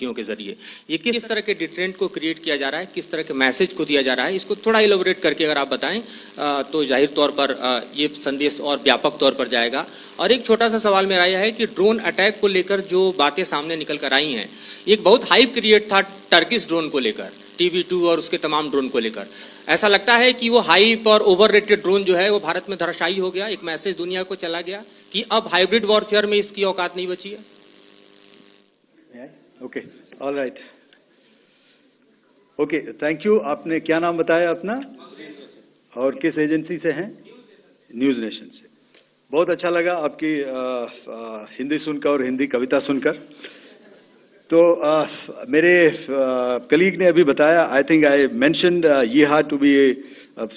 धमकियों के जरिए। ये किस तरह के डिटरेंट को क्रिएट किया जा रहा है, किस तरह के मैसेज को दिया जा रहा है, इसको थोड़ा इलेबोरेट करके अगर आप बताएं तो जाहिर तौर पर ये संदेश और व्यापक तौर पर जाएगा। और एक छोटा सा सवाल मेरा यह है कि ड्रोन अटैक को लेकर जो बातें सामने निकल कर आई हैं, एक बहुत हाइप क्रिएट था टर्किश ड्रोन को लेकर, TB2 और उसके तमाम ड्रोन को लेकर। ऐसा लगता है कि वो हाइप और ओवररेटेड ड्रोन जो है वो भारत में धराशायी हो गया, एक मैसेज दुनिया को चला गया कि अब हाइब्रिड वॉरफेयर में इसकी औकात नहीं बची है। Okay, all right, okay, thank you. आपने क्या नाम बताया अपना और किस एजेंसी से हैं? न्यूज नेशन से। बहुत अच्छा लगा आपकी हिंदी सुनकर और हिंदी कविता सुनकर। तो मेरे कलीग ने अभी बताया, आई थिंक आई मेंशन्ड यीहा to be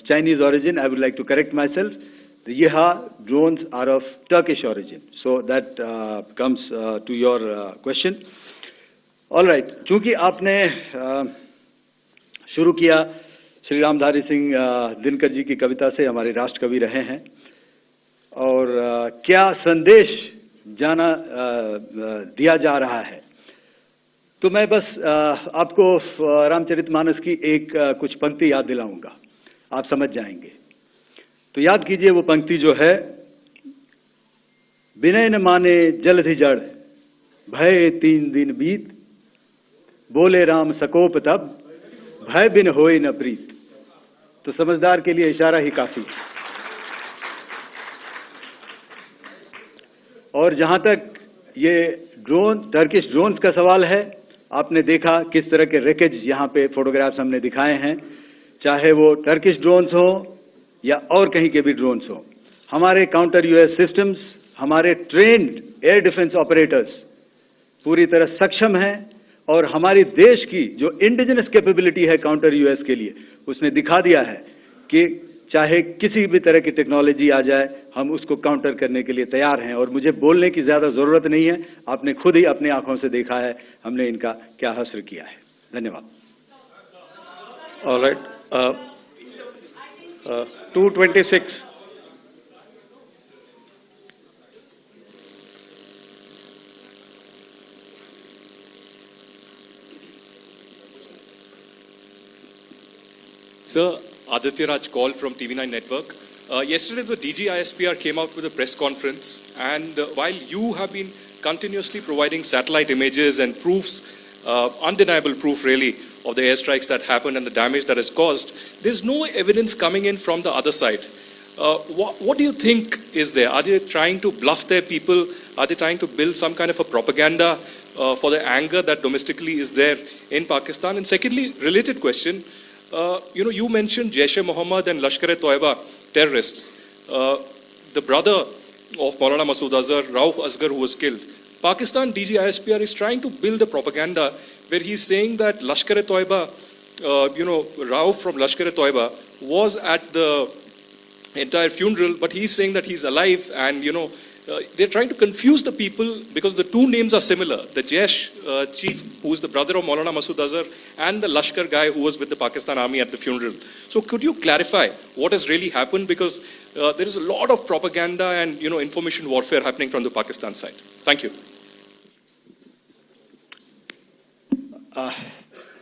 Chinese origin. I would like to correct myself. The Yeha drones are of Turkish origin. So that comes to your question. All right. चूंकि आपने शुरू किया श्री रामधारी सिंह दिनकर जी की कविता से, हमारे राष्ट्र कवि रहे हैं, और क्या संदेश दिया जा रहा है, तो मैं बस आपको रामचरितमानस की एक कुछ पंक्ति याद दिलाऊंगा, आप समझ जाएंगे। तो याद कीजिए वो पंक्ति जो है, विनय न माने जलधि जड़, भय 3 दिन बीत, बोले राम सकोप तब, भय बिन होए न प्रीत। तो समझदार के लिए इशारा ही काफी। और जहां तक ये ड्रोन, टर्किश ड्रोन्स का सवाल है, आपने देखा किस तरह के रेकेज यहाँ पे फोटोग्राफ्स हमने दिखाए हैं, चाहे वो टर्किश ड्रोन्स हो या और कहीं के भी ड्रोन्स हो। हमारे काउंटर यूएस सिस्टम्स, हमारे ट्रेन्ड एयर डिफेंस ऑपरेटर्स पूरी तरह सक्षम हैं, और हमारी देश की जो इंडिजिनस कैपेबिलिटी है काउंटर यूएस के लिए, उसने दिखा दिया है कि चाहे किसी भी तरह की टेक्नोलॉजी आ जाए, हम उसको काउंटर करने के लिए तैयार हैं। और मुझे बोलने की ज्यादा जरूरत नहीं है, आपने खुद ही अपनी आंखों से देखा है हमने इनका क्या हश्र किया है। धन्यवाद। Alright, 226। Sir, Aditya Raj call from TV9 Network. Yesterday, the DG ISPR came out with a press conference, and while you have been continuously providing satellite images and proofs, undeniable proof really, of the airstrikes that happened and the damage that is caused, there's no evidence coming in from the other side. What do you think is there? Are they trying to bluff their people? Are they trying to build some kind of a propaganda for the anger that domestically is there in Pakistan? And secondly, related question, you mentioned Jaish-e-Mohammed and Lashkar-e-Toiba terrorists. The brother of Maulana Masood Azhar, Rauf Asghar, who was killed. Pakistan DG ISPR is trying to build a propaganda where he's saying that Lashkar-e-Toiba, Rauf from Lashkar-e-Toiba was at the entire funeral, but he's saying that he's alive, and they're trying to confuse the people because the two names are similar. The Jaish chief, who is the brother of Maulana Masood Azhar, and the Lashkar guy who was with the Pakistan army at the funeral. So could you clarify what has really happened? Because there is a lot of propaganda and information warfare happening from the Pakistan side. Thank you.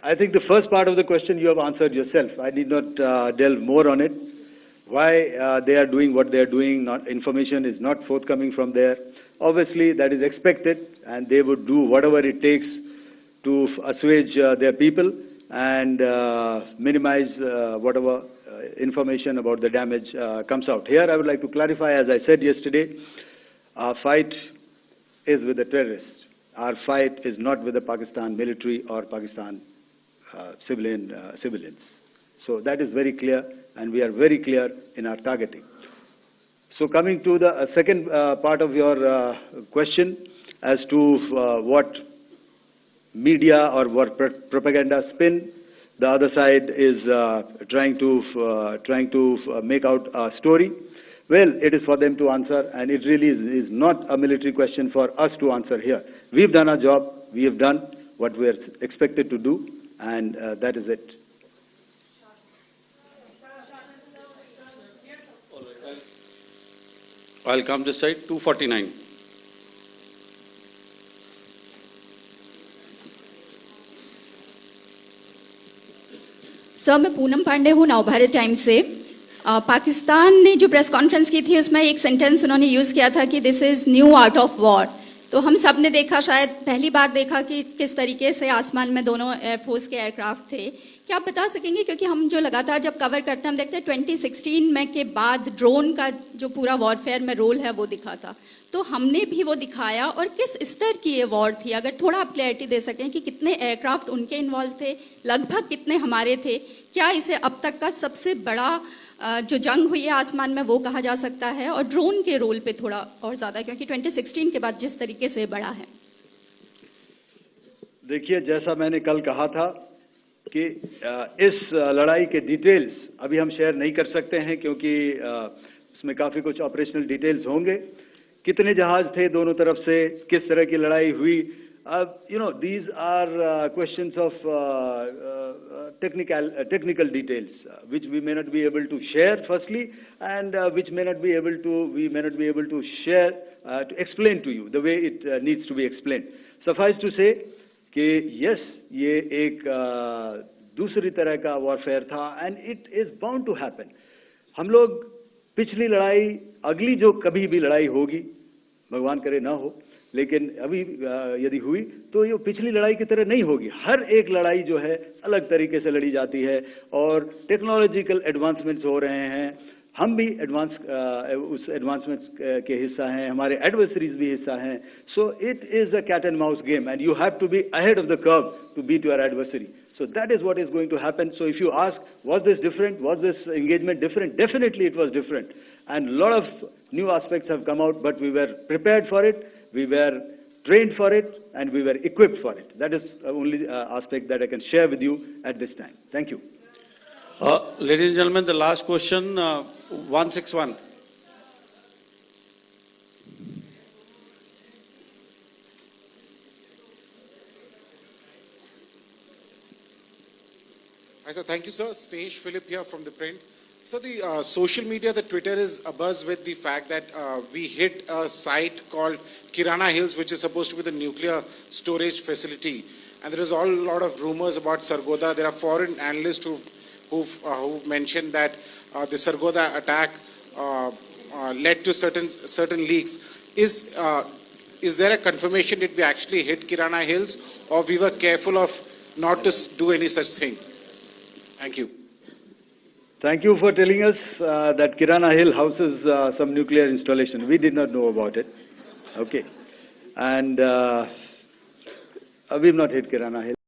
I think the first part of the question you have answered yourself. I need not delve more on it. Why they are doing what they are doing, information is not forthcoming from there. Obviously, that is expected, and they would do whatever it takes to assuage their people and minimize whatever information about the damage comes out. Here, I would like to clarify, as I said yesterday, our fight is with the terrorists. Our fight is not with the Pakistan military or Pakistan civilians. So that is very clear, and we are very clear in our targeting. So coming to the second part of your question as to what media or what propaganda spin the other side is trying to make out a story. Well, it is for them to answer, and it really is not a military question for us to answer here. We've done our job. We have done what we are expected to do, and that is it. I'll come this side, 249. Sir, मैं पूनम पांडे हूँ, Navbharat times से। पाकिस्तान ने जो press conference की थी उसमें एक sentence उन्होंने यूज़ किया था कि this is new art of war. तो हम सब ने देखा, शायद पहली बार देखा कि किस तरीके से आसमान में दोनों एयरफोर्स के एयरक्राफ्ट थे। क्या आप बता सकेंगे, क्योंकि हम जो लगातार जब कवर करते हैं हम देखते हैं 2016 में के बाद ड्रोन का जो पूरा वॉरफेयर में रोल है वो दिखा था, तो हमने भी वो दिखाया, और किस स्तर की ये वॉर थी? अगर थोड़ा आप क्लैरिटी दे सकें कि कितने एयरक्राफ्ट उनके इन्वॉल्व थे, लगभग कितने हमारे थे, क्या इसे अब तक का सबसे बड़ा जो जंग हुई है आसमान में वो कहा जा सकता है, और ड्रोन के रोल पे थोड़ा और ज्यादा, क्योंकि 2016 के बाद जिस तरीके से बढ़ा है। देखिए, जैसा मैंने कल कहा था कि इस लड़ाई के डिटेल्स अभी हम शेयर नहीं कर सकते हैं, क्योंकि इसमें काफी कुछ ऑपरेशनल डिटेल्स होंगे। कितने जहाज थे दोनों तरफ से, किस तरह की लड़ाई हुई, these are questions of technical details, which we may not be able to share firstly, and which we may not be able to share, to explain to you the way it needs to be explained. Suffice to say कि yes, ये एक दूसरी तरह का warfare था, and it is bound to happen. हम लोग पिछली लड़ाई, अगली जो कभी भी लड़ाई होगी, भगवान करे ना हो, लेकिन अभी यदि हुई तो ये पिछली लड़ाई की तरह नहीं होगी। हर एक लड़ाई जो है अलग तरीके से लड़ी जाती है, और टेक्नोलॉजिकल एडवांसमेंट्स हो रहे हैं। हम भी उस एडवांसमेंट्स के हिस्सा हैं, हमारे एडवर्सरीज भी हिस्सा हैं। So it is a cat and mouse game, and you have to be ahead of the curve to beat your adversary. So that is what is going to happen. So if you ask, was this different? Was this engagement different? Definitely it was different. And a lot of new aspects have come out, but we were prepared for it, we were trained for it, and we were equipped for it. That is the only aspect that I can share with you at this time. Thank you. Ladies and gentlemen, the last question, 161. Hi, sir. Thank you, sir. Snesh Philip here from the print. So the social media, the Twitter is abuzz with the fact that we hit a site called Kirana Hills, which is supposed to be the nuclear storage facility. And there is a lot of rumors about Sargodha. There are foreign analysts who've mentioned that the Sargodha attack led to certain leaks. Is there a confirmation that we actually hit Kirana Hills, or we were careful of not to do any such thing? Thank you. Thank you for telling us that Kirana Hill houses some nuclear installation. We did not know about it. Okay. And we've not hit Kirana Hill.